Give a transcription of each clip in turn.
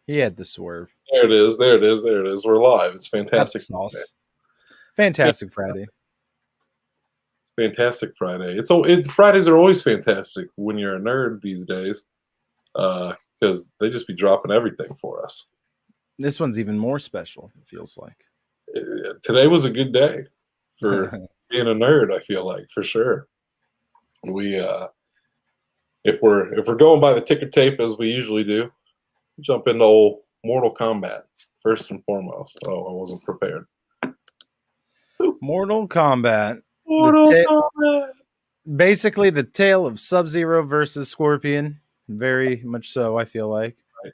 He had the swerve. There it is. There it is. There it is. We're live. It's Got the fantastic. sauce. Fantastic Friday. It's fantastic Friday. Fridays are always fantastic when you're a nerd these days, because they just be dropping everything for us. This one's even more special. It feels like Today was a good day for being a nerd. I feel like for sure. We if we're going by the ticker tape as we usually do, jump into old Mortal Kombat first and foremost. Oh, I wasn't prepared. Mortal Kombat. Mortal Kombat. Basically, the tale of Sub-Zero versus Scorpion. Very much so, I feel like. Right.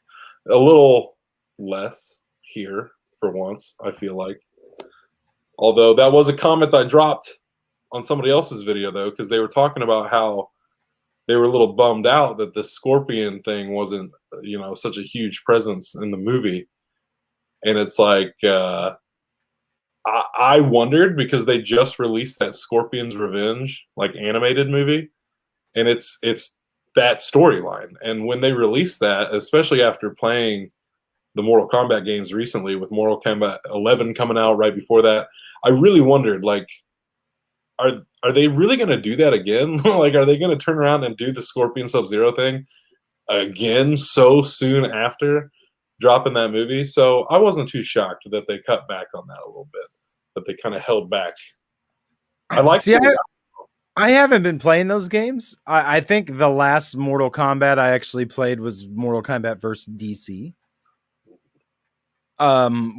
A little less here for once, I feel like. Although that was a comment I dropped on somebody else's video, though, because they were talking about how they were a little bummed out that the Scorpion thing wasn't, such a huge presence in the movie. And it's like, I wondered because they just released that Scorpion's Revenge, like animated movie, and it's that storyline. And when they released that, especially after playing the Mortal Kombat games recently, with Mortal Kombat 11 coming out right before that, I really wondered, like, are they really going to do that again? Like, are they going to turn around and do the Scorpion Sub-Zero thing again so soon after dropping that movie? So I wasn't too shocked that they cut back on that a little bit, that they kind of held back. I like. See, I haven't been playing those games. I think the last Mortal Kombat I actually played was Mortal Kombat versus DC.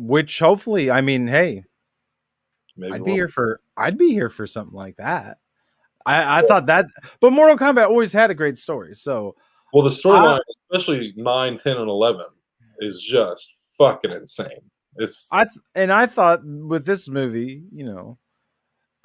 Which hopefully, I mean, hey, Maybe I'd be here for something like that. I thought that, but Mortal Kombat always had a great story. So, well, the storyline, especially 9, 10, and 11, is just fucking insane. I thought with this movie,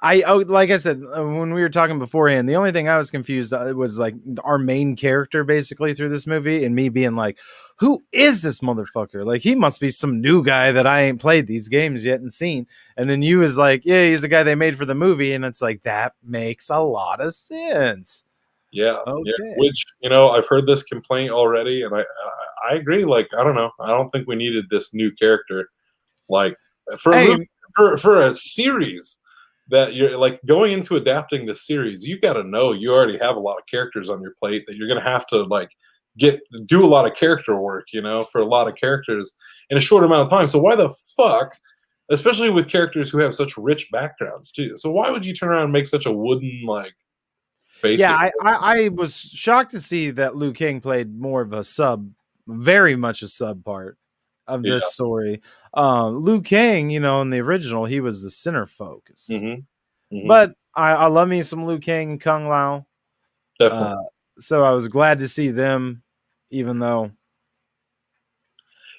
like I said when we were talking beforehand, the only thing I was confused was like our main character basically through this movie, and me being like, who is this motherfucker? Like, he must be some new guy that I ain't played these games yet and seen. And then you was like, yeah, he's the guy they made for the movie, and it's like, that makes a lot of sense. Yeah, okay. Yeah. Which, I've heard this complaint already, and I agree. Like, I don't know, I don't think we needed this new character, like for a series that you're like going into adapting the series. You got to know you already have a lot of characters on your plate that you're going to have to like do a lot of character work, for a lot of characters in a short amount of time. So why the fuck, especially with characters who have such rich backgrounds too, so why would you turn around and make such a wooden, like, basic? Yeah, I was shocked to see that Liu Kang played more of a very much a sub part of this story. Liu Kang, in the original, he was the center focus. But I love me some Liu Kang and Kung Lao. Definitely. So I was glad to see them, even though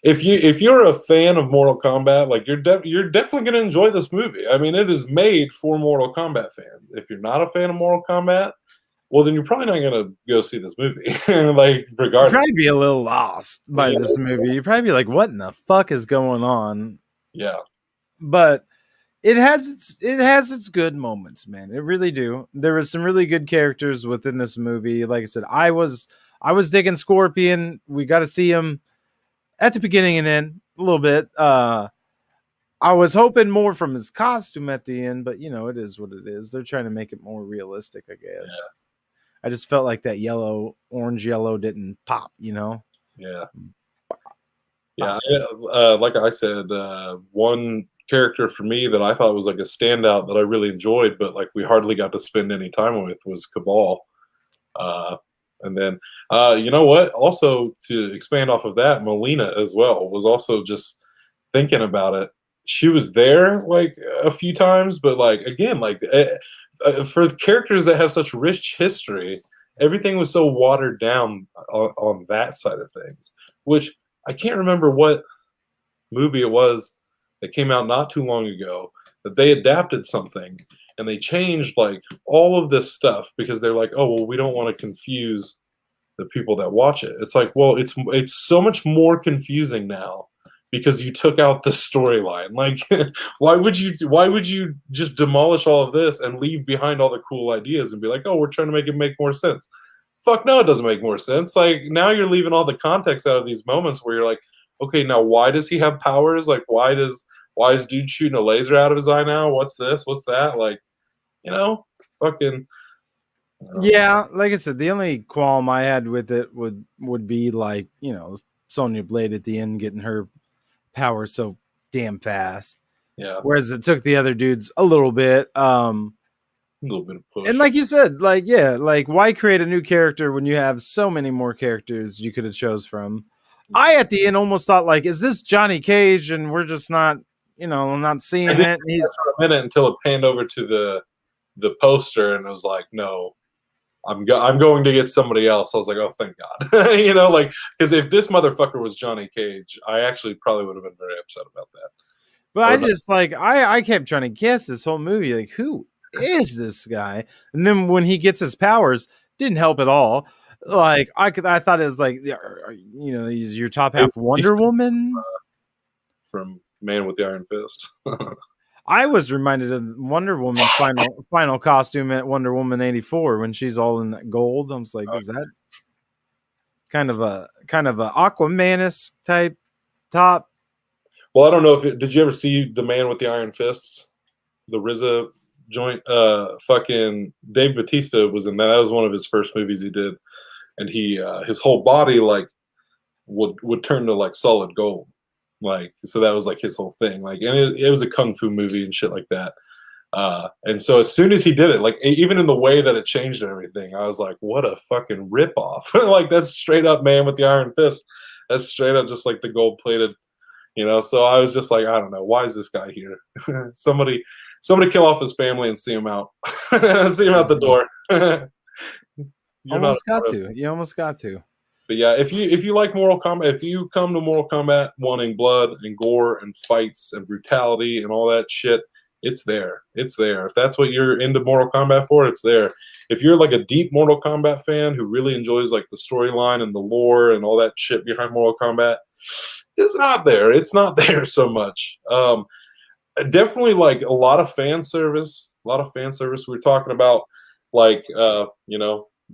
if you're a fan of Mortal Kombat, like, you're definitely going to enjoy this movie. I mean, it is made for Mortal Kombat fans. If you're not a fan of Mortal Kombat, well, then you're probably not going to go see this movie. Like, regardless, you'd probably be a little lost by this movie. You'd probably be like, "What in the fuck is going on?" Yeah, but it has its good moments, man. It really do. There was some really good characters within this movie. Like I said, I was digging Scorpion. We got to see him at the beginning and end a little bit. I was hoping more from his costume at the end, but it is what it is. They're trying to make it more realistic, I guess. Yeah. I just felt like that orange yellow didn't pop, Yeah. Yeah. Like I said, one character for me that I thought was like a standout that I really enjoyed, but like we hardly got to spend any time with, was Cabal. And then, you know what? Also, to expand off of that, Melina as well was also, just thinking about it, she was there like a few times, but like, again, like, for characters that have such rich history, everything was so watered down on that side of things, which I can't remember what movie it was that came out not too long ago that they adapted something and they changed like all of this stuff because they're like, oh, well, we don't want to confuse the people that watch it. It's like, well, it's so much more confusing now because you took out the storyline. Like, why would you just demolish all of this and leave behind all the cool ideas and be like, oh, we're trying to make it make more sense? Fuck no, it doesn't make more sense. Like, now you're leaving all the context out of these moments where you're like, okay, now why does he have powers? Like, why is dude shooting a laser out of his eye now? What's this? What's that? Like, you know, fucking. Yeah, like I said, the only qualm I had with it would be like, Sonya Blade at the end getting her power so damn fast. Yeah, Whereas it took the other dudes a little bit. a little bit of And push. like you said, like, yeah, like why create a new character when you have so many more characters you could have chose from? I at the end almost thought like, is this Johnny Cage and we're just not, not I seeing did it? And that he's for a minute until it panned over to the poster, and it was like, no, I'm going to get somebody else. I was like, oh, thank God, like because if this motherfucker was Johnny Cage, I actually probably would have been very upset about that. but I I would have, just like I kept trying to guess this whole movie, like, who is this guy? And then when he gets his powers, didn't help at all. Like I thought it was like, he's your top half Wonder Woman. from Man with the Iron Fist. I was reminded of Wonder Woman's final costume at Wonder Woman 84 when she's all in that gold. I was like, is that kind of a Aquamanus type top? Well, I don't know if did you ever see the Man with the Iron Fists, the RZA joint? Fucking Dave Bautista was in that. That was one of his first movies he did, and he his whole body like would turn to like solid gold, like so that was like his whole thing. Like, and it was a kung fu movie and shit like that. And so as soon as he did it, like even in the way that it changed and everything, I was like, what a fucking ripoff. Like that's straight up Man with the Iron Fist. That's straight up just like the gold plated, So I was just like, I don't know, why is this guy here? somebody kill off his family and see him out. See him out the door. You're not Almost got to. You almost got to. but yeah, if you like Mortal Kombat, if you come to Mortal Kombat wanting blood and gore and fights and brutality and all that shit, it's there. It's there. If that's what you're into Mortal Kombat for, it's there. If you're like a deep Mortal Kombat fan who really enjoys like the storyline and the lore and all that shit behind Mortal Kombat, it's not there. It's not there so much. Definitely like a lot of fan service. A lot of fan service. We were talking about like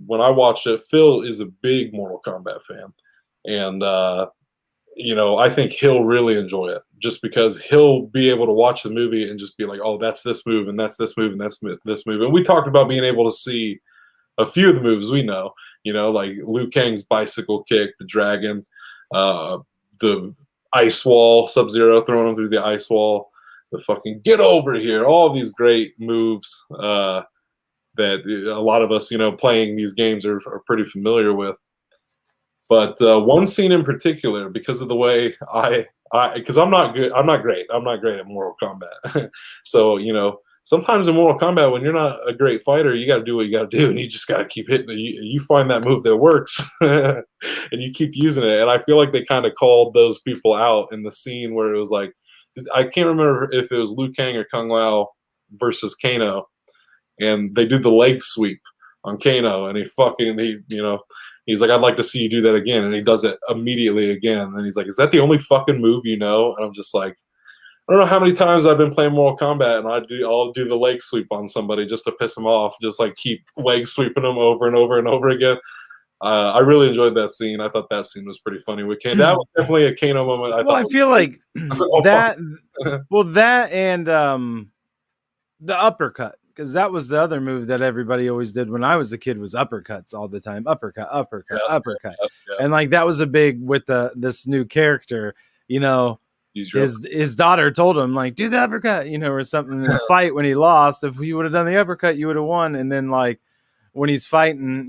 when I watched it, Phil is a big Mortal Kombat fan, and I think he'll really enjoy it just because he'll be able to watch the movie and just be like, "Oh, that's this move, and that's this move, and that's this move." And we talked about being able to see a few of the moves we know, like Liu Kang's bicycle kick, the dragon, the ice wall, Sub-Zero throwing him through the ice wall, the fucking get over here, all these great moves. That a lot of us, playing these games are pretty familiar with. But one scene in particular, because of the way because I'm not good, I'm not great at Mortal Kombat. So sometimes in Mortal Kombat, when you're not a great fighter, you got to do what you got to do, and you just got to keep hitting it. You find that move that works, and you keep using it. And I feel like they kind of called those people out in the scene where it was like, I can't remember if it was Liu Kang or Kung Lao versus Kano, and they do the leg sweep on Kano, and he's like, I'd like to see you do that again, and he does it immediately again, and he's like, is that the only fucking move you know? And I'm just like, I don't know how many times I've been playing Mortal Kombat, and I'll do the leg sweep on somebody just to piss them off, just like keep leg sweeping them over and over and over again. I really enjoyed that scene. I thought that scene was pretty funny with Kano. That was definitely a Kano moment. I feel like oh, that. Well, that and the uppercut, because that was the other move that everybody always did when I was a kid, was uppercuts all the time, uppercut, uppercut, yeah, uppercut, yeah. and like that was a big with this new character. His daughter told him like, do the uppercut, or something in his fight when he lost. If he would have done the uppercut, you would have won. And then like when he's fighting,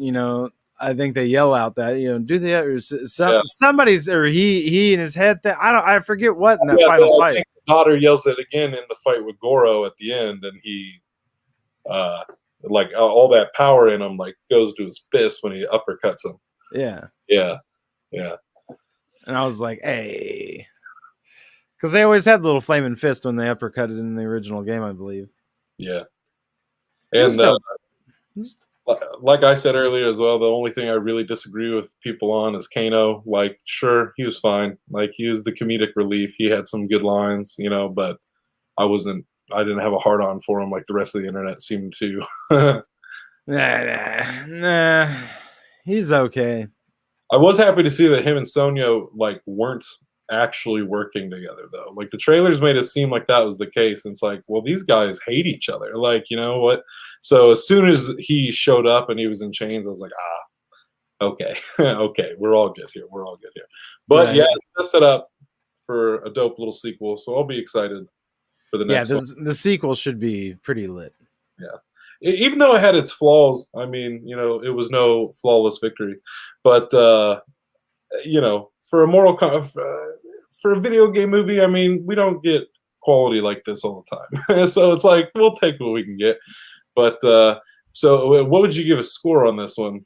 I think they yell out that do the or somebody's or he in his head that I forget what in that final fight. Daughter yells it again in the fight with Goro at the end, and he like all that power in him like goes to his fist when he uppercuts him. Yeah. And I was like, hey, because they always had the little flaming fist when they uppercutted in the original game, I believe. Yeah. And like I said earlier as well, the only thing I really disagree with people on is Kano. Like, sure, he was fine. Like, he was the comedic relief. He had some good lines, but I didn't have a hard on for him like the rest of the internet seemed to. Nah, he's okay. I was happy to see that him and Sonya like weren't actually working together though. Like the trailers made it seem like that was the case, and it's like, well, these guys hate each other. Like, you know what? So as soon as he showed up and he was in chains, I was like, okay, okay, we're all good here. We're all good here. But yeah, Right. it sets it up for a dope little sequel. So I'll be excited for the Yeah, next one. the sequel should be pretty lit. Yeah. Even though it had its flaws, I mean, you know, it was no flawless victory. But you know, for a for a video game movie, I mean, we don't get quality like this all the time. So it's like we'll take what we can get. But so what would you give a score on this one?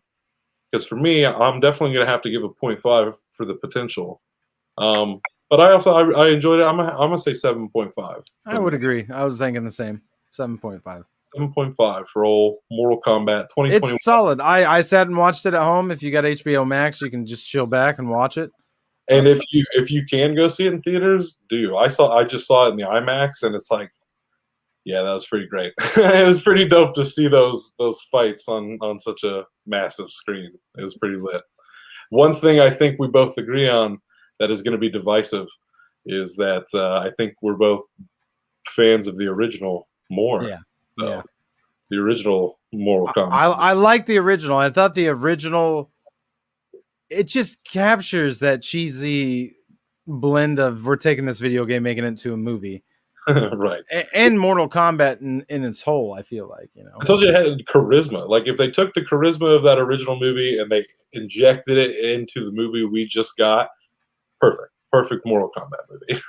Because for me, I'm definitely going to have to give a 0.5 for the potential. But I enjoyed it. I'm gonna say 7.5. I would agree. I was thinking the same. 7.5. 7.5 for old Mortal Kombat 2021. It's solid. I sat and watched it at home. If you got HBO Max, you can just chill back and watch it. And if you can go see it in theaters, do. I just saw it in the IMAX, and it's like, yeah, that was pretty great. It was pretty dope to see those fights on such a massive screen. It was pretty lit. One thing I think we both agree on that is going to be divisive is that I think we're both fans of the original more. Yeah. So, Yeah. the original Mortal Kombat. I like the original. I thought the original, it just captures that cheesy blend of we're taking this video game, making it into a movie. Right. And Mortal Kombat in its whole, I feel like, you know. I told you it had charisma. Like if they took the charisma of that original movie and they injected it into the movie we just got, perfect Mortal Kombat movie.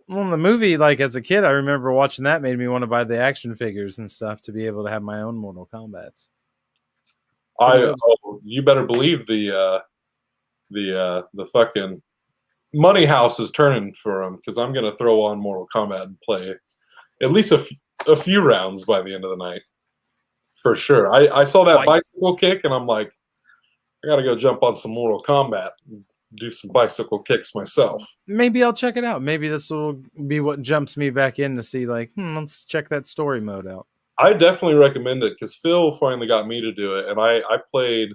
Well, the movie, like as a kid, I remember watching that made me want to buy the action figures and stuff to be able to have my own Mortal Kombats. You better believe the fucking money house is turning for him because I'm gonna throw on Mortal Kombat and play at least a few rounds by the end of the night for sure. I saw that bicycle kick and I'm like, I gotta go jump on some Mortal Kombat. Do some bicycle kicks myself. Maybe I'll check it out. Maybe this will be what jumps me back in to see like, let's check that story mode out. I definitely recommend it because Phil finally got me to do it, and I played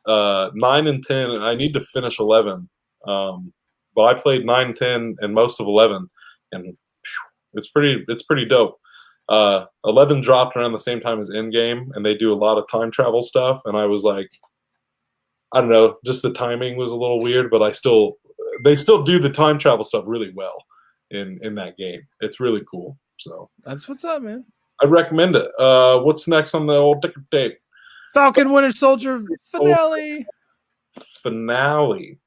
9 and 10, and I need to finish 11. But I played 9, 10, and most of 11, and it's pretty dope. 11 dropped around the same time as Endgame, and they do a lot of time travel stuff, and I was like, I don't know, just the timing was a little weird, but they still do the time travel stuff really well in that game. It's really cool. So that's what's up, man. I recommend it. What's next on the old ticker tape? Falcon Winter Soldier finale. Finale.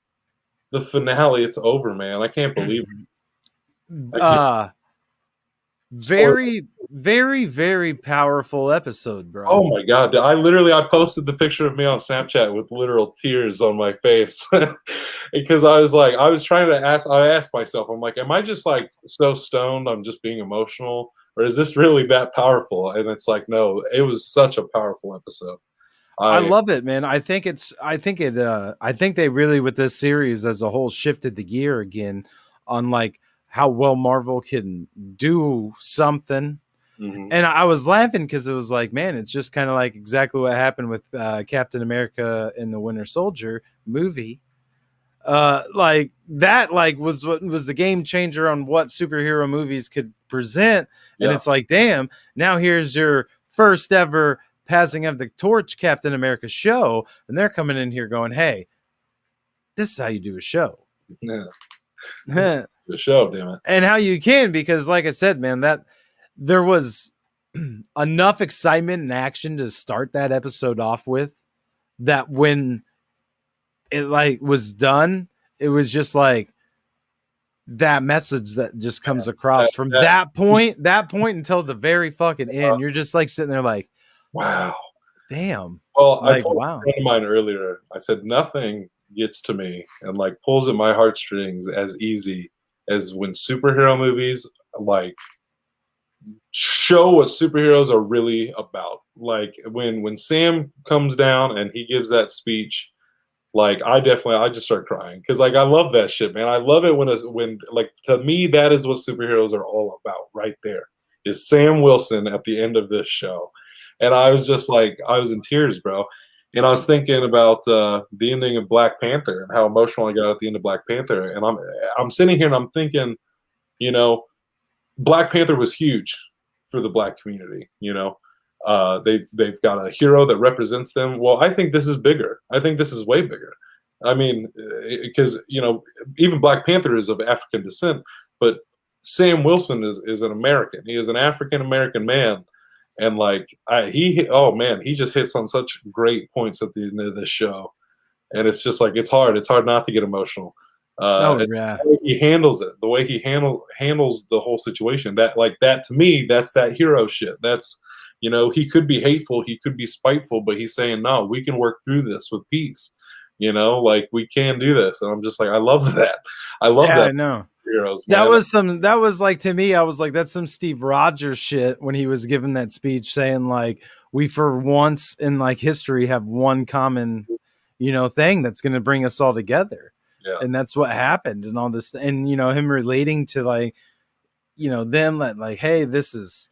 The finale. It's over, man. I can't believe it. Very, very, very powerful episode, bro. Oh my god! I posted the picture of me on Snapchat with literal tears on my face because I was trying to ask. I asked myself, I'm like, am I just like so stoned? I'm just being emotional, or is this really that powerful? And it's like, no, it was such a powerful episode. I love it, man. I think they really with this series as a whole shifted the gear again on like how well Marvel can do something. Mm-hmm. And I was laughing because it was like, man, it's just kind of like exactly what happened with Captain America in the Winter Soldier movie. Like that, like was what was the game changer on what superhero movies could present. And it's like, damn, now here's your first ever passing of the torch Captain America show. And they're coming in here going, hey, this is how you do a show. Yeah. The show, damn it. And how you can, because like I said, man, that there was enough excitement and action to start that episode off with that when it like was done, it was just like that message that just comes across from that point until the very fucking end. You're just like sitting there like, wow, damn. Well, like, I told a friend of mine earlier, I said nothing gets to me and like pulls at my heartstrings as easy as when superhero movies like show what superheroes are really about. Like when Sam comes down and he gives that speech, like I just start crying because like I love that shit, man. I love it when like to me that is what superheroes are all about. Right there is Sam Wilson at the end of this show, and I was just like I was in tears, bro. And I was thinking about the ending of Black Panther and how emotional I got at the end of Black Panther. And I'm sitting here and I'm thinking, you know, Black Panther was huge for the black community. They've got a hero that represents them. Well, I think this is bigger. I think this is way bigger. I mean, because even Black Panther is of African descent, but Sam Wilson is an American. He is an African American man, and like he oh man, he just hits on such great points at the end of this show, and it's just like it's hard not to get emotional. Oh The yeah. way he handles it, the way he handles the whole situation, that like that to me, that's that hero shit. That's he could be hateful, he could be spiteful, but he's saying no, we can work through this with peace. Like we can do this, and I'm just like I love that. I love Yeah, I that know. heroes, That man. was that was like, to me, I was like, that's some Steve Rogers shit when he was giving that speech saying like, we for once in like history have one common, thing that's going to bring us all together. Yeah, And that's what happened and all this. And, him relating to like, them like, hey, this is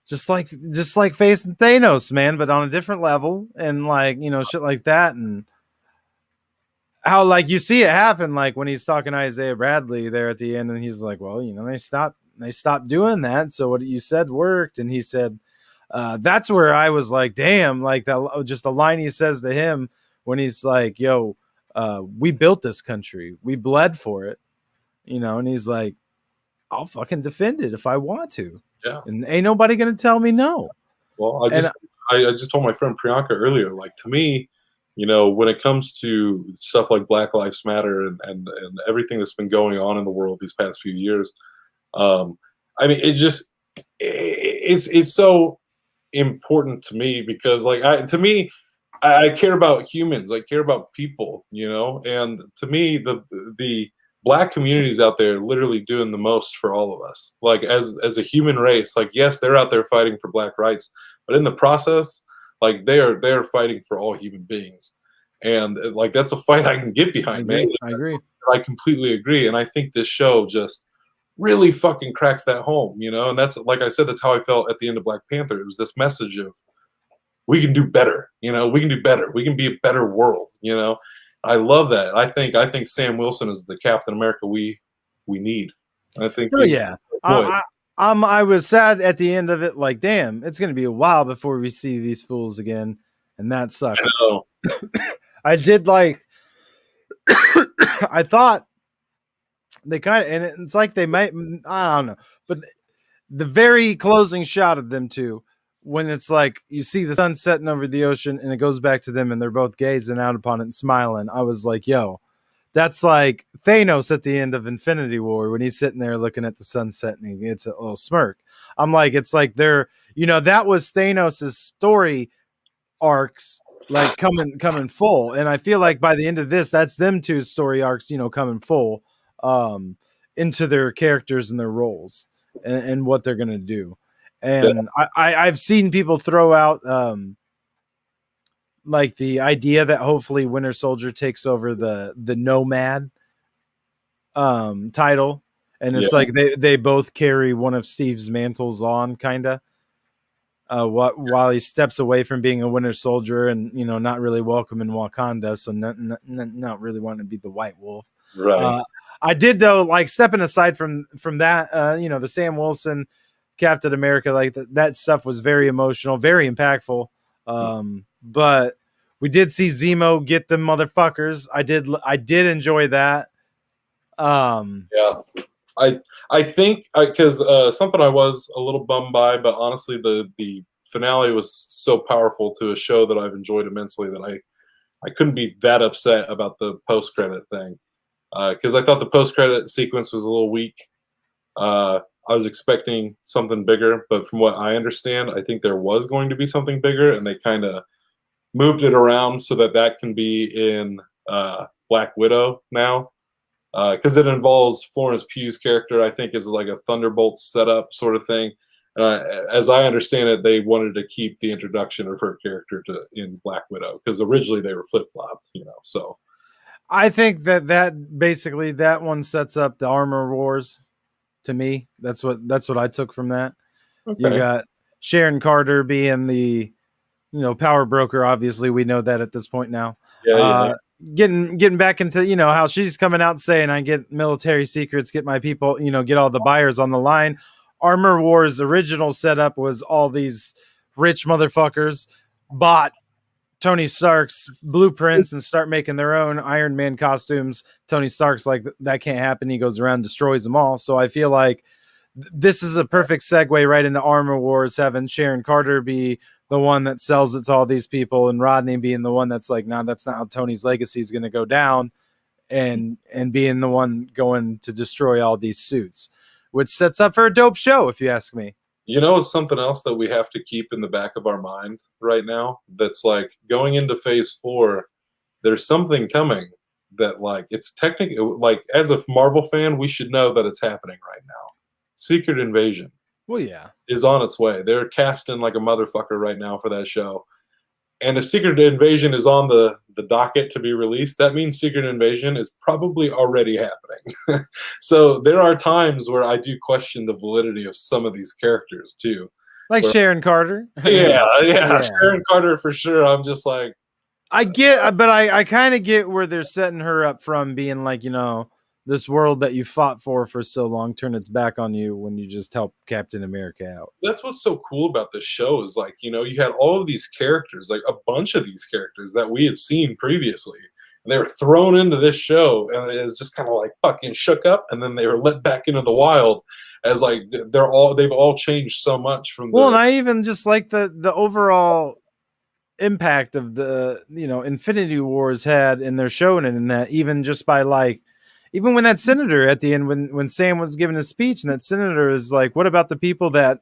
just like facing Thanos, man, but on a different level and like, shit like that. And how like you see it happen like when he's talking to Isaiah Bradley there at the end and he's like, well, they stopped doing that, so what you said worked. And he said, that's where I was like, damn, like that, just the line he says to him when he's like, yo, we built this country, we bled for it, and he's like, I'll fucking defend it if I want to, yeah. and ain't nobody gonna tell me no. Well, And I just told my friend Priyanka earlier, like to me, when it comes to stuff like Black Lives Matter and everything that's been going on in the world these past few years, um, I mean, it's so important to me because like to me, I care about humans. I care about people, and to me, the black communities out there literally doing the most for all of us. Like as a human race, like yes, they're out there fighting for black rights, but in the process, like they're fighting for all human beings, and like that's a fight I can get I behind, man. agree. I agree. I completely agree, and I think this show just really fucking cracks that home, and that's like I said, that's how I felt at the end of Black Panther. It was this message of we can do better. We can do better. We can be a better world. I love that. I think Sam Wilson is the Captain America we need. I think Oh he's yeah. boy. I was sad at the end of it, like, damn, it's gonna be a while before we see these fools again, and that I sucks. know. I did like I thought they kind of, and it's like they might, I don't know, but the very closing shot of them two, when it's like you see the sun setting over the ocean and it goes back to them and they're both gazing out upon it and smiling. I was like, yo, that's like Thanos at the end of Infinity War when he's sitting there looking at the sunset and he gets a little smirk. I'm like, it's like they're, that was Thanos's story arcs, like coming full. And I feel like by the end of this, that's them two story arcs, coming full um into their characters and their roles and what they're gonna do. Yeah, And I've seen people throw out like the idea that hopefully Winter Soldier takes over the Nomad title, and yeah, it's like they both carry one of Steve's mantles on, kind of. While he steps away from being a Winter Soldier and not really welcome in Wakanda, so not really wanting to be the White Wolf. right. Uh, I did though, like stepping aside from that, the Sam Wilson Captain America, like that stuff was very emotional, very impactful. But we did see Zemo get the motherfuckers. I did enjoy that. Yeah. I think because something I was a little bummed by, but honestly, the finale was so powerful to a show that I've enjoyed immensely that I couldn't be that upset about the post credit thing because I thought the post credit sequence was a little weak. I was expecting something bigger, but from what I understand, I think there was going to be something bigger, and they kind of moved it around so that can be in Black Widow now because it involves Florence Pugh's character. I think is like a Thunderbolt setup sort of thing. As I understand it, they wanted to keep the introduction of her character in Black Widow because originally they were flip flopped. So I think that basically that one sets up the Armor Wars. To me, that's what I took from that. You okay, got Sharon Carter being the power broker. Obviously, we know that at this point now. Yeah, yeah, Uh, getting back into how she's coming out saying, "I get military secrets, get my people, get all the buyers on the line." Armor Wars' original setup was all these rich motherfuckers bought Tony Stark's blueprints and start making their own Iron Man costumes. Tony Stark's like, that can't happen. He goes around, destroys them all. So I feel like this is a perfect segue right into Armor Wars, having Sharon Carter be the one that sells it to all these people, and Rodney being the one that's like, no, that's not how Tony's legacy is going to go down, and being the one going to destroy all these suits, which sets up for a dope show, if you ask me. You know, it's something else that we have to keep in the back of our mind right now. That's like going into Phase 4. There's something coming that, like, it's technically like, as a Marvel fan, we should know that it's happening right now. Secret Invasion Well, yeah. is on its way. They're casting like a motherfucker right now for that show. And if Secret Invasion is on the docket to be released, that means Secret Invasion is probably already happening. So there are times where I do question the validity of some of these characters too. Like Where, Sharon Carter. yeah, Sharon Carter for sure. I'm just like, I get, but I kind of get where they're setting her up from being like, this world that you fought for so long turn its back on you when you just help Captain America out. that's what's so cool about this show is, like, you had all of these characters, like a bunch of these characters that we had seen previously, and they were thrown into this show, and it was just kind of like fucking shook up, and then they were let back into the wild as like they've all changed so much from Well, the and I even just like the overall impact of the Infinity Wars had in their shonen, and that even just by like, even when that senator at the end, when Sam was giving a speech, and that senator is like, what about the people that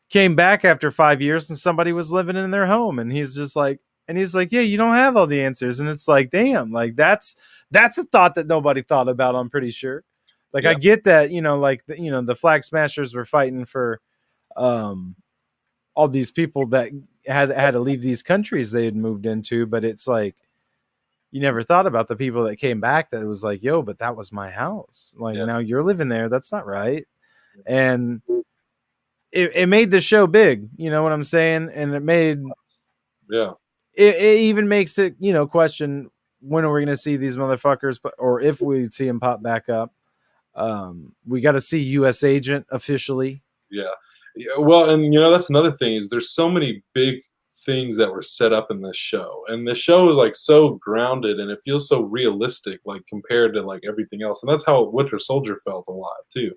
came back after 5 years and somebody was living in their home, and he's just like, yeah, you don't have all the answers, and it's like, damn, like that's a thought that nobody thought about, I'm pretty sure. Like, I yeah, get that, like the Flag Smashers were fighting for um all these people that had to leave these countries they had moved into, but it's like, you never thought about the people that came back that was like, yo, but that was my house, like, yeah, now you're living there, that's not right. And it made the show big, you know what I'm saying, and it made yeah. it even makes it question, when are we going to see these motherfuckers, or if we see them pop back up. We got to see US Agent officially. Yeah. Yeah, well, and that's another thing is there's so many big things that were set up in this show, and this show is like so grounded, and it feels so realistic, like compared to like everything else, and that's how Winter Soldier felt a lot too.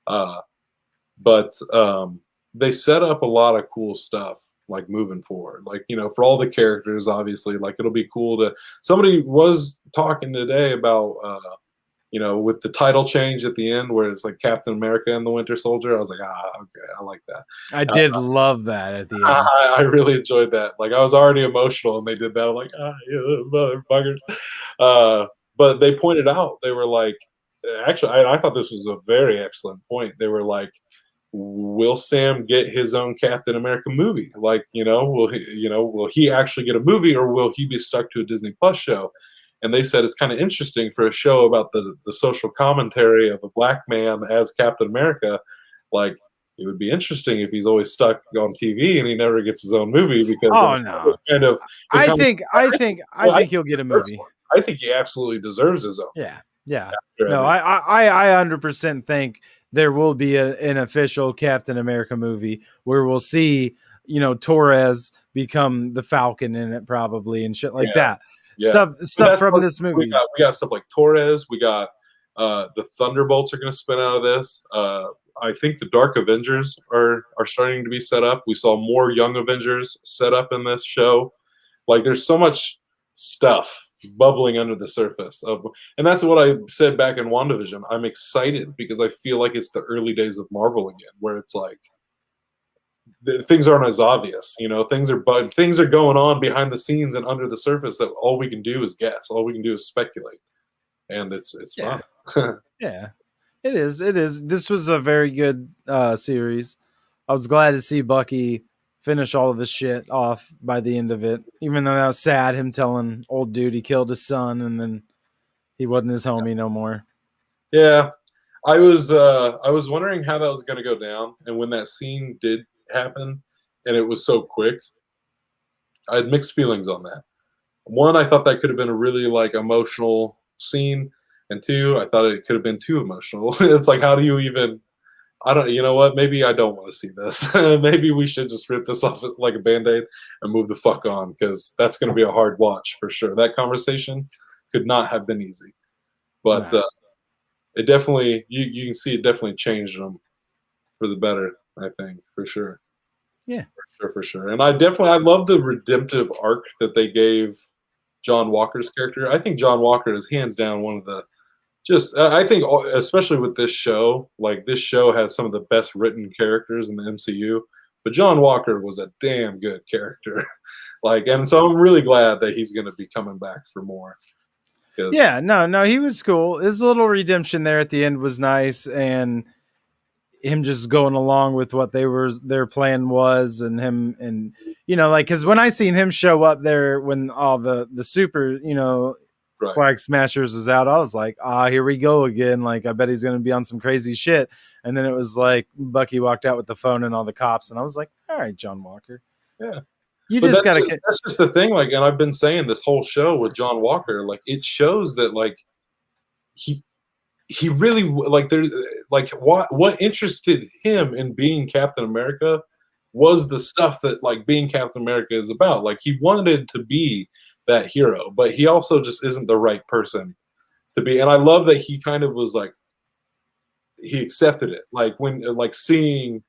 Uh, but they set up a lot of cool stuff like moving forward, like for all the characters. Obviously, like it'll be cool to. Somebody was talking today about with the title change at the end where it's like Captain America and the Winter Soldier. I was like, okay, I like that. I did love that at the end. I really enjoyed that. Like, I was already emotional and they did that. I'm like, yeah, motherfuckers. But they pointed out, they were like, actually, I thought this was a very excellent point. They were like, will Sam get his own Captain America movie? Like, will he actually get a movie, or will he be stuck to a Disney Plus show? And they said it's kind of interesting for a show about the social commentary of a black man as Captain America. Like, it would be interesting if he's always stuck on TV and he never gets his own movie, because Oh no, I think he'll get a movie. I think he absolutely deserves his own. Yeah. No, I 100% think there will be an official Captain America movie where we'll see Torres become the Falcon in it, probably, and shit like that. Yeah. Stuff from this movie. We got stuff like Torres. We got the Thunderbolts are going to spin out of this. I think the Dark Avengers are starting to be set up. We saw more Young Avengers set up in this show. Like, there's so much stuff bubbling under the surface of, and that's what I said back in WandaVision. I'm excited because I feel like it's the early days of Marvel again, where it's like things aren't as obvious. Things are going on behind the scenes and under the surface that all we can do is guess. All we can do is speculate, and it's fun. Yeah, it is. This was a very good series. I was glad to see Bucky finish all of his shit off by the end of it, even though that was sad, him telling old dude he killed his son and then he wasn't his homie no more. Yeah, I was wondering how that was going to go down, and when that scene did happen, and it was so quick, I had mixed feelings on that. One, I thought that could have been a really like emotional scene, and two, I thought it could have been too emotional. It's like, how do you even? I don't. You know what? Maybe I don't want to see this. Maybe we should just rip this off like a band-aid and move the fuck on, because that's going to be a hard watch for sure. That conversation could not have been easy, but Nah. it definitely you can see it definitely changed them for the better. I think for sure. Yeah. For sure. And I love the redemptive arc that they gave John Walker's character. I think John Walker is hands down one of the just I think especially with this show, like this show has some of the best written characters in the MCU, but John Walker was a damn good character. Like, and so I'm really glad that he's going to be coming back for more, because Yeah, no, he was cool. His little redemption there at the end was nice, and him just going along with what their plan was, and him, and like, because when I seen him show up there when all the super right. flag smashers was out, I was like, here we go again. Like, I bet he's gonna be on some crazy shit. And then it was like Bucky walked out with the phone and all the cops, and I was like, all right, John Walker, Yeah. you But just gotta that's just the thing, like, and I've been saying this whole show with John Walker, like it shows that like he he really like there like what interested him in being Captain America was the stuff that like being Captain America is about. Like he wanted to be that hero, but he also just isn't the right person to be. And I love that he kind of was like he accepted it. Like when like seeing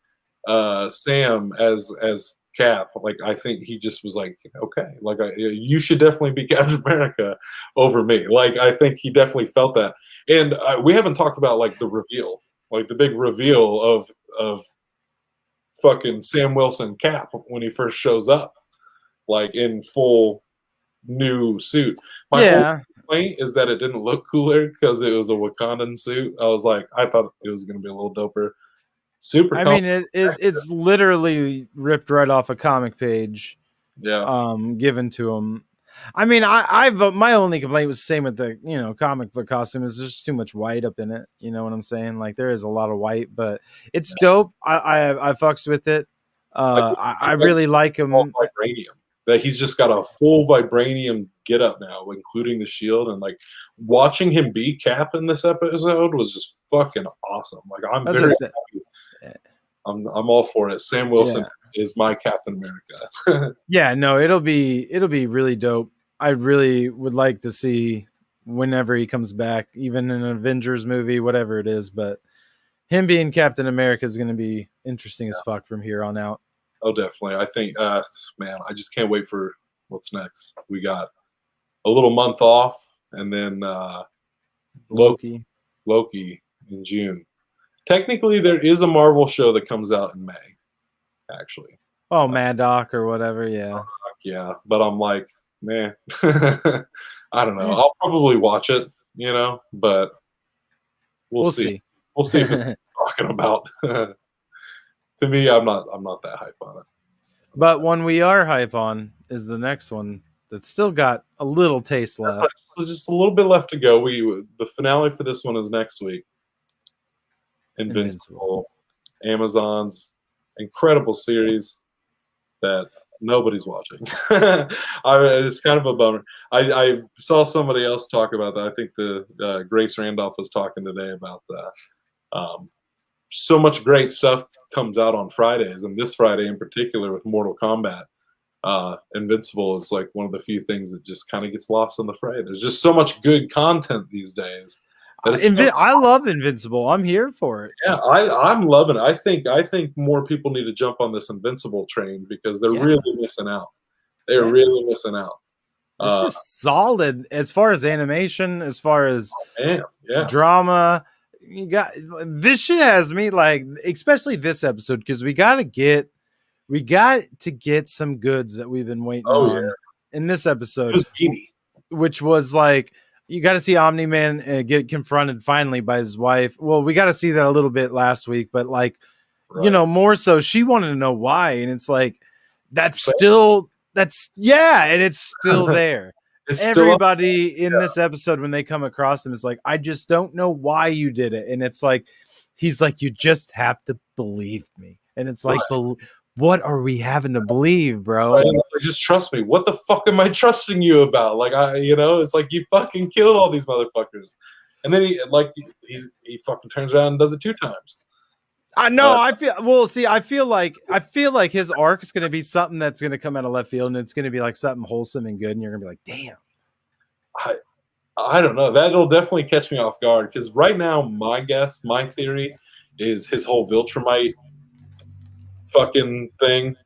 Sam as Cap, like I think he just was like, okay, like you should definitely be Captain America over me. Like I think he definitely felt that. And we haven't talked about like the reveal, like the big reveal of fucking Sam Wilson Cap when he first shows up, like in full new suit. My only yeah. complaint is that it didn't look cooler because it was a Wakandan suit. I was like, I thought it was going to be a little doper. Super I comfortable. mean, it's literally ripped right off a comic page, Yeah. given to him. I mean, I've my only complaint was the same with the comic book costume, is there's too much white up in it. You know what I'm saying? Like there is a lot of white, but it's dope. I fucks with it. I just I think like really like all him. vibranium. That he's just got a full vibranium get up now, including the shield, and like watching him be Cap in this episode was just fucking awesome. Like I'm That's very just happy. I'm all for it. Sam Wilson yeah, is my Captain America. yeah. No, it'll be really dope. I really would like to see whenever he comes back, even in an Avengers movie, whatever it is. But him being Captain America is going to be interesting as fuck from here on out. Oh, definitely. I think, man, I just can't wait for what's next. We got a little month off, and then Loki. Loki in June. Technically, there is a Marvel show that comes out in May, actually. Oh, Mad Doc or whatever. Yeah. Yeah, but I'm like, man, I don't know. Eh, I'll probably watch it, but we'll we'll see. see. We'll see if it's talking about. To me, I'm not that hype on it. But one we are hype on is the next one that's still got a little taste left. So just a little bit left to go. The finale for this one is next week. Invincible, Amazon's incredible series that nobody's watching. It's kind of a bummer. I saw somebody else talk about that. I think the Grace Randolph was talking today about that. So much great stuff comes out on Fridays, and this Friday in particular with Mortal Kombat. Invincible is like one of the few things that just kind of gets lost in the fray. There's just so much good content these days. I love Invincible. I'm here for it. Yeah, I'm loving it. I think more people need to jump on this Invincible train because they're Yeah. really missing out. They're Yeah. really missing out. This is solid as far as animation, as far as Damn, yeah. drama. You got this shit has me like, especially this episode, because we got to get some goods that we've been waiting Oh on yeah. in this It episode, was meaty. which was like, you got to see Omni-Man get confronted finally by his wife. Well, we got to see that a little bit last week, but like, Right. more so she wanted to know why, and it's like and it's still there. It's still up. Everybody in this episode, when they come across him, is like, I just don't know why you did it. And it's like, he's like, you just have to believe me. And it's like, Right. what are we having to believe, Right? bro? Like, just trust me. What the fuck am I trusting you about? Like it's like you fucking killed all these motherfuckers, and then he fucking turns around and does it 2 times. I know. Uh, I feel well. See, I feel like his arc is going to be something that's going to come out of left field, and it's going to be like something wholesome and good, and you're going to be like, damn. I I don't know. That'll definitely catch me off guard because right now, my guess, my theory, is his whole Viltrumite fucking thing.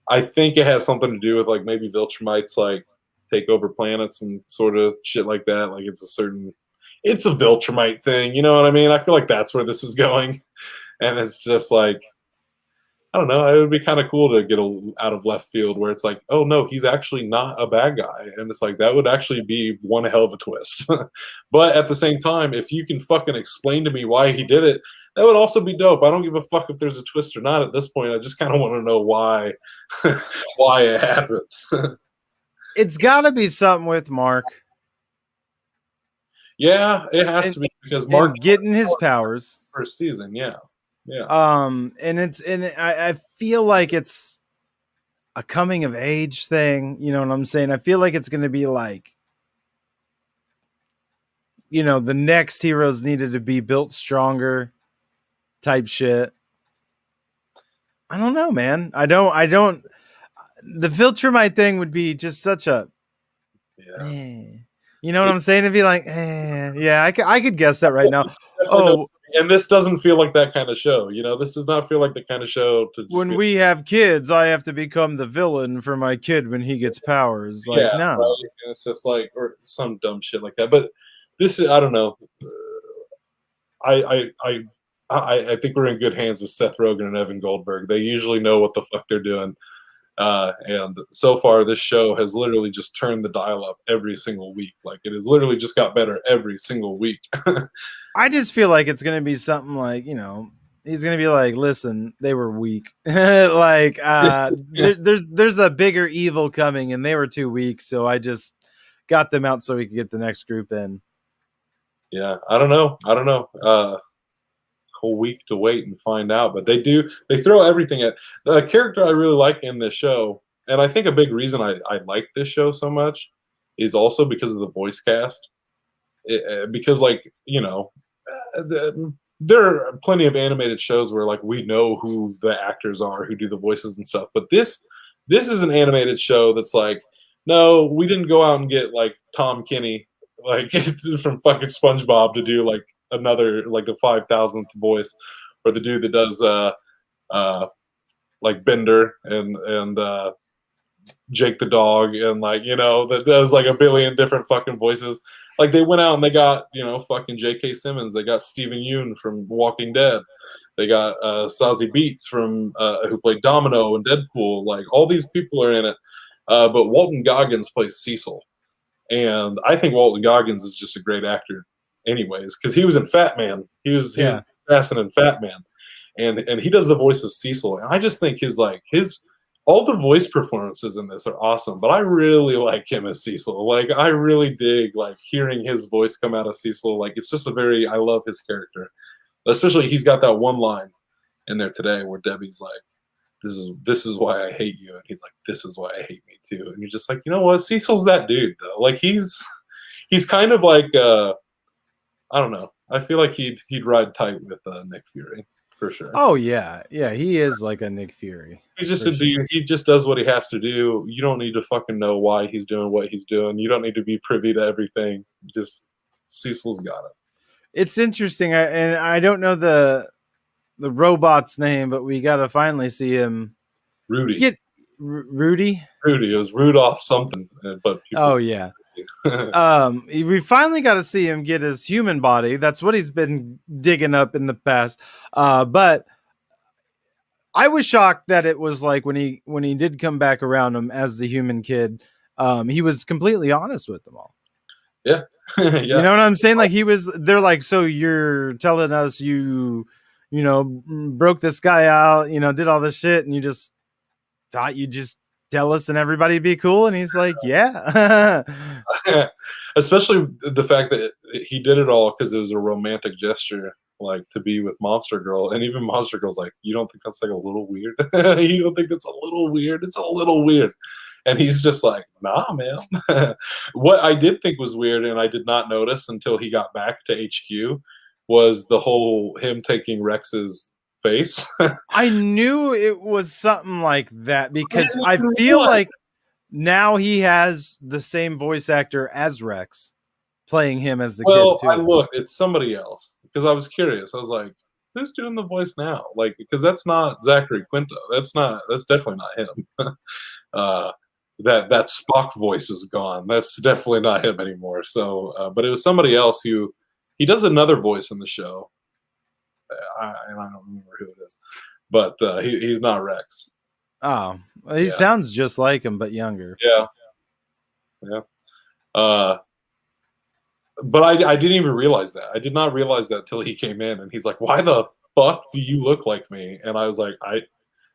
I think it has something to do with like maybe Viltrumites like take over planets and sort of shit like that. Like it's a Viltrumite thing. You know what I mean? I feel like that's where this is going, and it's just like I don't know. It would be kind of cool to get out of left field where it's like, oh no, he's actually not a bad guy, and it's like that would actually be one hell of a twist. But at the same time, if you can fucking explain to me why he did it, that would also be dope. I don't give a fuck if there's a twist or not at this point. I just kind of want to know why, why it happened. It's got to be something with Mark Yeah, it has and to be because Mark getting his powers. first season. Yeah, yeah, And I feel like it's a coming of age thing. You know what I'm saying? I feel like it's going to be like, the next heroes needed to be built stronger type shit. I don't know, man. I don't. The Viltrumite thing would be just such a, yeah. eh. You know what I'm saying? It'd be like, yeah, I could guess that right now. Definitely no, Oh, and this doesn't feel like that kind of show. This does not feel like the kind of show to just when be we have kids, I have to become the villain for my kid when he gets powers. yeah, Like, no. right. And it's just like or some dumb shit like that. But this is I don't know. I I I think we're in good hands with Seth Rogen and Evan Goldberg. They usually know what the fuck they're doing. And so far, this show has literally just turned the dial up every single week. Like it has literally just got better every single week. I just feel like it's gonna be something like, he's gonna be like, listen, they were weak. Like, there's a bigger evil coming, and they were too weak, so I just got them out so we could get the next group in. Yeah, I don't know. I don't know. Whole week to wait and find out. But they throw everything at the character I really like in this show, and I think a big reason I like this show so much is also because of the voice cast. Because there are plenty of animated shows where like we know who the actors are who do the voices and stuff, but this is an animated show that's like no, we didn't go out and get like Tom Kenny like from fucking SpongeBob to do like another like the 5,000th voice or the dude that does uh like Bender and Jake the dog and like that does like a billion different fucking voices. Like they went out and they got fucking J.K. Simmons. They got Steven Yeun from Walking Dead. They got Sazi Beats from who played Domino and Deadpool. Like all these people are in it. But Walton Goggins plays Cecil, and I think Walton Goggins is just a great actor, anyways, because he was in Fat Man. He was Yeah. the assassin in Fat Man, and he does the voice of Cecil. And I just think his all the voice performances in this are awesome. But I really like him as Cecil. Like I really dig like hearing his voice come out of Cecil. Like it's just I love his character. Especially he's got that one line in there today where Debbie's like, "This is why I hate you," and he's like, "This is why I hate me too." And you're just like, you know what? Cecil's that dude though. Like he's kind of like I don't know. I feel like he'd ride tight with Nick Fury for sure. Oh yeah, yeah, he is like a Nick Fury. He's just For a sure. dude. He just does what he has to do. You don't need to fucking know why he's doing what he's doing. You don't need to be privy to everything. Just Cecil's got it. It's interesting, and I don't know the robot's name, but we got to finally see him Rudy. get Rudy. Rudy. It was Rudolph something, but people. Oh yeah. We finally got to see him get his human body. That's what he's been digging up in the past. But I was shocked that it was like when he did come back around him as the human kid, he was completely honest with them all. Yeah. Yeah. You know what I'm saying? Like they're like, so you're telling us broke this guy out, did all this shit, and you just thought you'd just tell us and everybody'd be cool. And he's like, yeah. Especially the fact that he did it all because it was a romantic gesture like to be with Monster Girl, and even Monster Girl's like, "You don't think that's like a little weird? You don't think it's a little weird? It's a little weird." And he's just like, "Nah, man." What I did think was weird, and I did not notice until he got back to HQ, was the whole him taking Rex's face. I I knew it was something like that because didn't I even feel realize. like now he has the same voice actor as Rex playing him as the kid Well, I too. looked, it's somebody else because I was curious. I was like, "Who's doing the voice now?" Like, because that's not Zachary Quinto. That's definitely not him. uh, that Spock voice is gone. That's definitely not him anymore. So, but it was somebody else who he does another voice in the show, and I don't remember who it is, but he's not Rex. Oh, well, he Yeah, sounds just like him but younger. yeah, yeah. Uh, but I didn't even realize that. I did not realize that till he came in, and he's like, "Why the fuck do you look like me?" And I was like,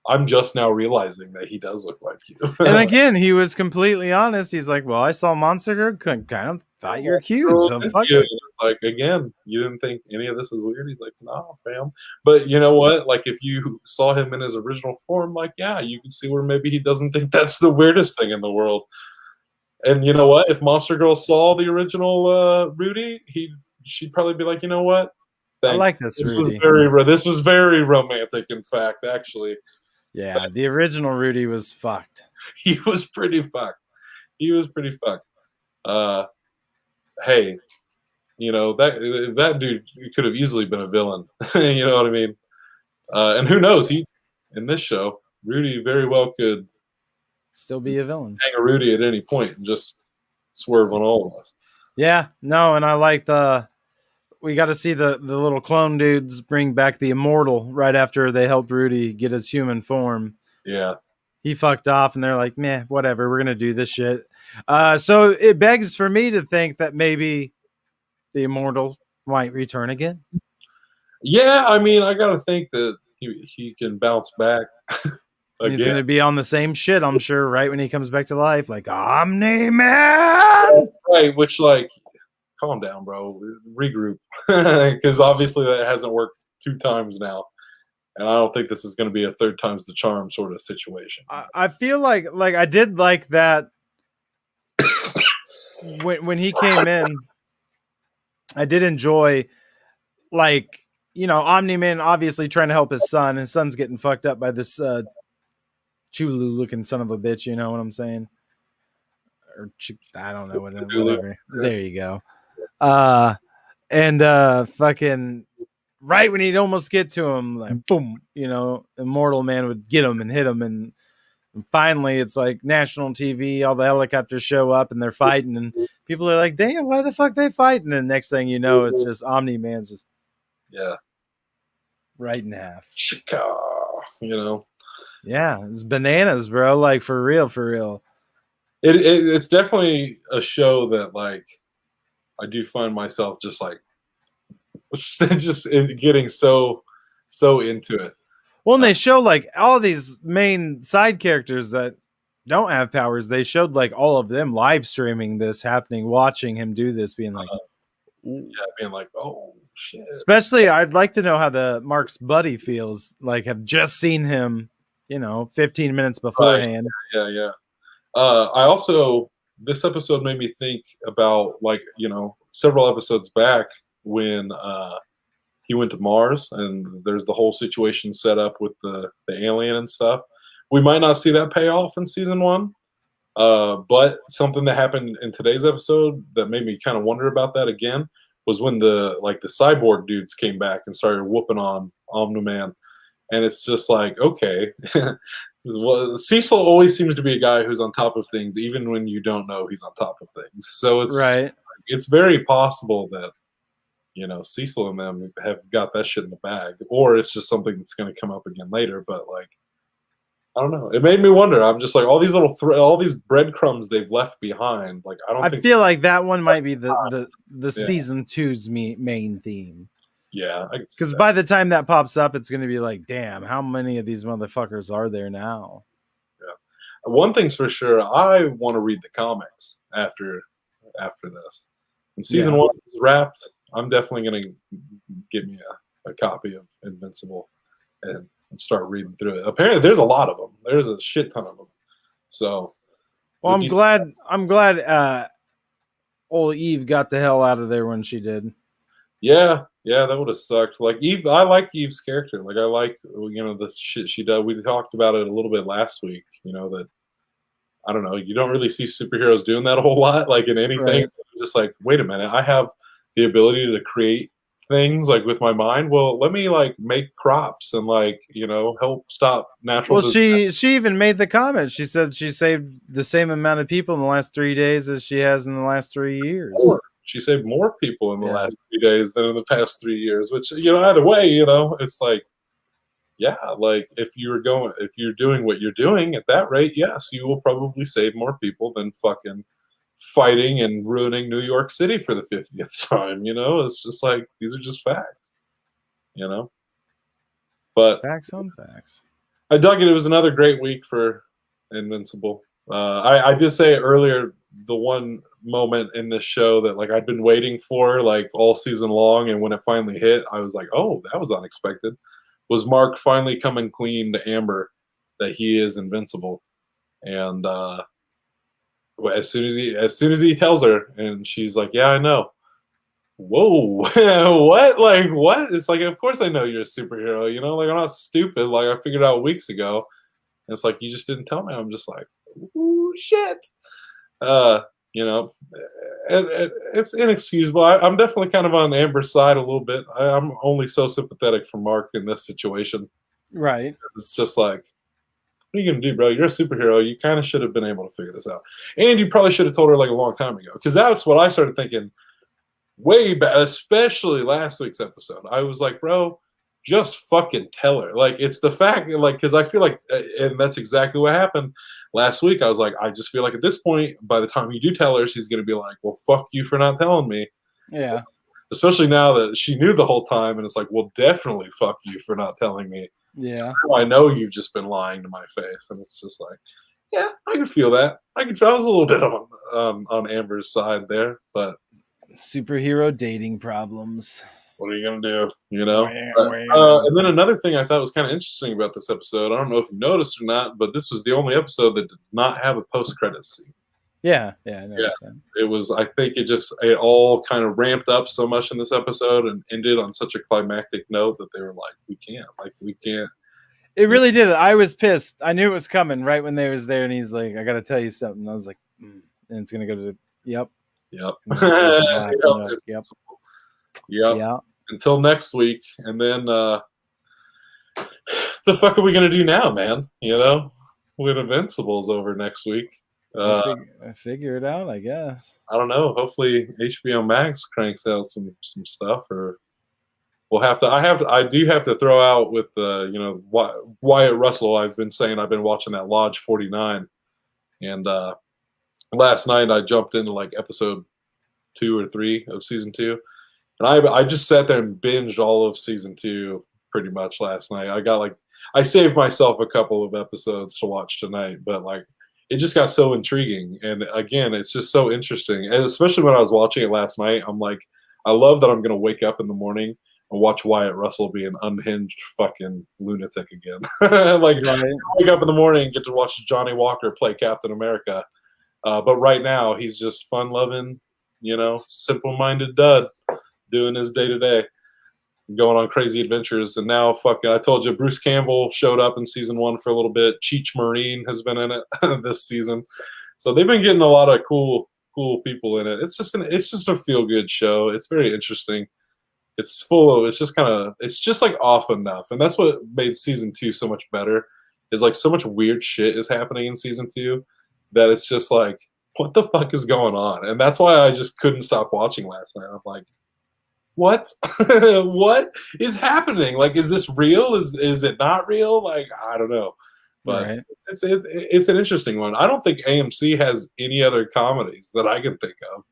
I'm just now realizing that he does look like you." And Like, again, he was completely honest. He's like, "Well, I saw Monster Girl, kind of thought you were cute, girl, so did fuck you? And it." it's like, again, you didn't think any of this is weird? He's like, "No, fam." But you know what? Like, if you saw him in his original form, like, yeah, you can see where maybe he doesn't think that's the weirdest thing in the world. And you know what? If Monster Girl saw the original Rudy, she'd probably be like, "You know what? I Thank like you. this Rudy. This was very romantic. In fact, actually, Yeah, the original Rudy was fucked. he was pretty fucked. He was pretty fucked. Uh, hey, you know that dude could have easily been a villain. You know what I mean? And who knows? He in this show, Rudy very well could Still be a villain. hang a Rudy at any point and just swerve on all of us. Yeah, no, and I like the we got to see the little clone dudes bring back the immortal right after they helped Rudy get his human form. Yeah. He fucked off, and they're like, "Meh, whatever. We're gonna do this shit." So it begs for me to think that maybe the immortal might return again. Yeah, I mean, I gotta think that he can bounce back He's again. gonna be on the same shit, I'm sure, right when he comes back to life, like Omni Man. Right, which like, calm down, bro. Regroup, because obviously that hasn't worked 2 times now, and I don't think this is going to be a third time's the charm sort of situation. I feel like I did like that when he came in. I did enjoy like Omni Man obviously trying to help his son. His son's getting fucked up by this Chulu looking son of a bitch. You know what I'm saying? Or I don't know whatever. There you go. And fucking right when he'd almost get to him, like boom, Immortal Man would get him and hit him, and finally it's like national TV. All the helicopters show up and they're fighting, and people are like, "Damn, why the fuck they fighting?" And next thing you know, it's just Omni Man's just Yeah, right in half. Chica, you know. Yeah, it's bananas, bro. Like for real, for real. It's definitely a show that like I do find myself just like just getting so into it. Well, and they show like all these main side characters that don't have powers. They showed like all of them live streaming this happening, watching him do this, being like, Yeah, being like, "Oh shit." especially, I'd like to know how the Mark's buddy feels. Like, have just seen him, 15 minutes Right. beforehand. Yeah. I also this episode made me think about like several episodes back when he went to Mars and there's the whole situation set up with the alien and stuff. We might not see that payoff in season one, but something that happened in today's episode that made me kind of wonder about that again was when the cyborg dudes came back and started whooping on Omni Man, and it's just like, okay. Well, Cecil always seems to be a guy who's on top of things, even when you don't know he's on top of things. So Right. it's very possible that Cecil and them have got that shit in the bag, or it's just something that's going to come up again later. But like, I don't know. It made me wonder. I'm just like all these all these breadcrumbs they've left behind. Like I don't I think. feel like that one might be the Yeah. season two's main theme. Yeah, I can see Because that. by the time that pops up, it's going to be like, damn, how many of these motherfuckers are there now? One thing's for sure. I want to read the comics after this. When season Yeah. one is wrapped, I'm definitely gonna give me copy of Invincible and start reading through it. Apparently, there's a lot of them. There's a shit ton of them. So, Well, I'm glad. Old Eve got the hell out of there when she did. Yeah, that would have sucked. Like Eve, I like Eve's character. Like I like the shit she does. We talked about it a little bit last week. That I don't know. You don't really see superheroes doing that a whole lot, like in anything. Right. Just like, wait a minute, I have the ability to create things like with my mind. Well, let me like make crops and like help stop natural. Well, she even made the comment. She said she saved the same amount of people in the last 3 days as she has in the last 3 years. She saved more people in the last 3 days than in the past 3 years. Which either way, it's like, yeah, like if you're doing what you're doing at that rate, yes, you will probably save more people than fucking fighting and ruining New York City for the 50th time. It's just like these are just facts. But facts on facts. I dug it. It was another great week for Invincible. I did say earlier the one moment in this show that like I'd been waiting for like all season long, and when it finally hit, I was like, oh, that was unexpected. Was Mark finally coming clean to Amber that he is invincible, and as soon as he tells her, and she's like, yeah, I know. Whoa, what? Like what? It's like, of course I know you're a superhero. Like I'm not stupid. Like I figured out weeks ago. And it's like you just didn't tell me. I'm just like, ooh, shit. It's inexcusable. I'm definitely kind of on Amber's side a little bit. I'm only so sympathetic for Mark in this situation. Right. It's just like, what are you gonna do, bro? You're a superhero. You kind of should have been able to figure this out, and you probably should have told her like a long time ago. Because that's what I started thinking way back, especially last week's episode. I was like, bro, just fucking tell her. Like it's the fact, like because I feel like, and that's exactly what happened last week. I was like, I just feel like at this point, by the time you do tell her, she's gonna be like, well, fuck you for not telling me. Yeah. Especially now that she knew the whole time, and it's like, well, definitely fuck you for not telling me. Yeah. I know you've just been lying to my face, and it's just like, yeah, I can feel that. I was a little bit on Amber's side there, but superhero dating problems. What are you gonna do? And then another thing I thought was kind of interesting about this episode. I don't know if you noticed or not, but this was the only episode that did not have a post-credits scene. Yeah, I noticed that. It was. I think it all kind of ramped up so much in this episode and ended on such a climactic note that they were like, we can't. It really did. I was pissed. I knew it was coming right when they was there, and he's like, I got to tell you something. I was like, and it's gonna go to Yep. Yep. Until next week, and then the fuck are we gonna do now, man? When Invincible's over next week. Figure it out, I guess. I don't know. Hopefully HBO Max cranks out some stuff, or we'll have to. I do have to throw out with Wyatt Russell. I've been saying I've been watching that Lodge 49, and last night I jumped into like episode 2 or 3 of season 2, and I just sat there and binged all of season 2 pretty much last night. I saved myself a couple of episodes to watch tonight, but like it just got so intriguing, and again, it's just so interesting, and especially when I was watching it last night, I'm like, I love that I'm gonna wake up in the morning and watch Wyatt Russell be an unhinged fucking lunatic again. Like, right. Wake up in the morning and get to watch Johnny Walker play Captain America. But right now, he's just fun-loving, simple-minded dud doing his day-to-day, going on crazy adventures. And now, I told you, Bruce Campbell showed up in season 1 for a little bit. Cheech Marine has been in it this season. So they've been getting a lot of cool people in it. It's just a feel-good show. It's very interesting. It's just like off enough. And that's what made season 2 so much better, is like so much weird shit is happening in season 2 that it's just like, what the fuck is going on? And that's why I just couldn't stop watching last night. I'm like, what? What is happening? Like, is this real? Is it not real? Like, I don't know. But right. It's an interesting one. I don't think AMC has any other comedies that I can think of.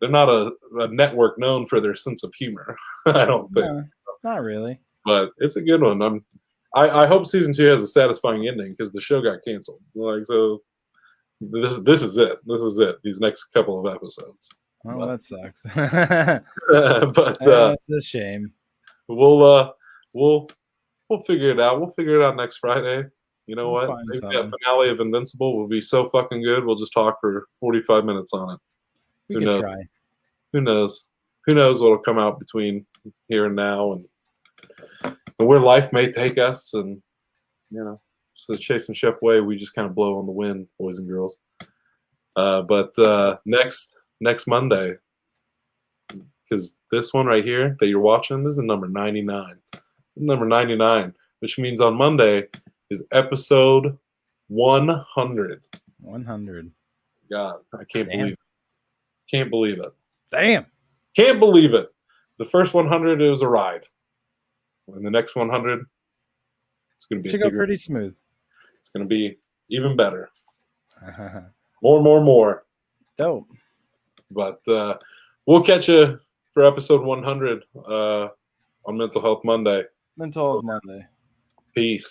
They're not a network known for their sense of humor. I don't think. No, not really. But it's a good one. I hope season 2 has a satisfying ending, because the show got canceled. Like, so this is it. This is it. These next couple of episodes. Oh, that sucks. But that's a shame. we'll figure it out. We'll figure it out next Friday. You know We'll what? find Maybe that something. finale of Invincible will be so fucking good. We'll just talk for 45 minutes on it. We Who could knows? try. Who knows? Who knows what'll come out between here and now, and where life may take us, and it's the Chase and Shep way. We just kind of blow on the wind, boys and girls. But next Monday, because this one right here that you're watching, this is number 99. Number 99, which means on Monday is episode 100. 100. God, I can't Damn. believe it. Can't believe it. Damn. Can't believe it. The first 100, it was a ride. And the next 100, it's going to be Should go pretty smooth. It's going to be even better. More. Dope. But we'll catch you for episode 100 on Mental Health Monday. Mental Health Monday. Peace.